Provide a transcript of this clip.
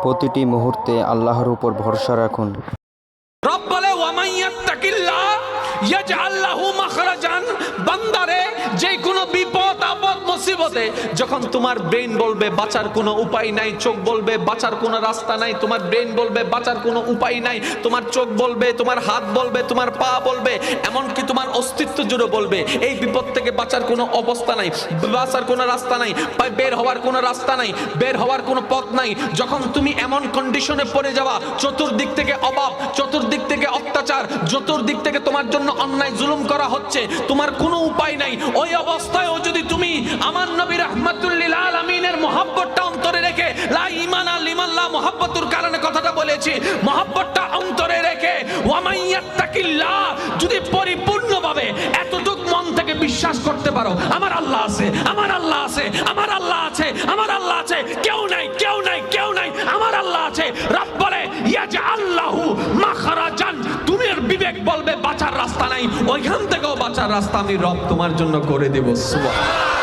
প্রতিটি মুহূর্তে আল্লাহর উপর ভরসা রাখুন। রব বলে ওয়ামান ইয়াত্তাকিল্লাহ ইয়াজআল লাহু মাখরাজান। বান্দারে যে কোনো বিপদ আপদ মুসিবতে যখন তোমার ব্রেন বলবে বাঁচার কোনো উপায় নাই, চোখ বলবে বাঁচার কোনো রাস্তা নাই, তোমার ব্রেন বলবে বাঁচার কোনো উপায় নাই, তোমার চোখ বলবে, তোমার হাত বলবে, তোমার পা বলবে, এমনকি তোমার অস্তিত্ব জুড়ে বলবে এই বিপদ থেকে বাঁচার কোনো অবস্থা নাই, বাঁচার কোনো রাস্তা নাই, বের হওয়ার কোনো রাস্তা নাই, বের হওয়ার কোনো পথ নাই, যখন তুমি এমন কন্ডিশনে পড়ে যাওয়া, চতুর্দিক থেকে অভাব, চতুর্দিক থেকে অত্যাচার, চতুর্দিক থেকে তোমার জন্য অন্যায় জুলুম করা হচ্ছে, তোমার কোনো উপায় নাই, ওই অবস্থায়ও যদি তুমি আমার নবী রাহমাতুল লিল আলামিনের মহব্বতটা অন্তরে রেখে, লা ঈমানা লিমান লা মুহাব্বতুর কারণে কথাটা বলেছি, মহব্বতটা অন্তরে রেখে ওয়ামান ইয়াত্তাকিল্লাহ যদি পরিপূর্ণভাবে এতটুক মন থেকে বিশ্বাস করতে পারো আমার আল্লাহ আছে, আমার আল্লাহ আছে, আমার আল্লাহ আছে, আমার আল্লাহ আছে, কেউ নাই, কেউ নাই, কেউ নাই, আমার আল্লাহ আছে। রব বলে ইয়াজআল লাহু মাখরাজান। তুমি আর বিবেক বলবে বাঁচার রাস্তা নাই, ওইখান থেকেও বাঁচার রাস্তা আমি রব তোমার জন্য করে দেব। সুবহানাল্লাহ।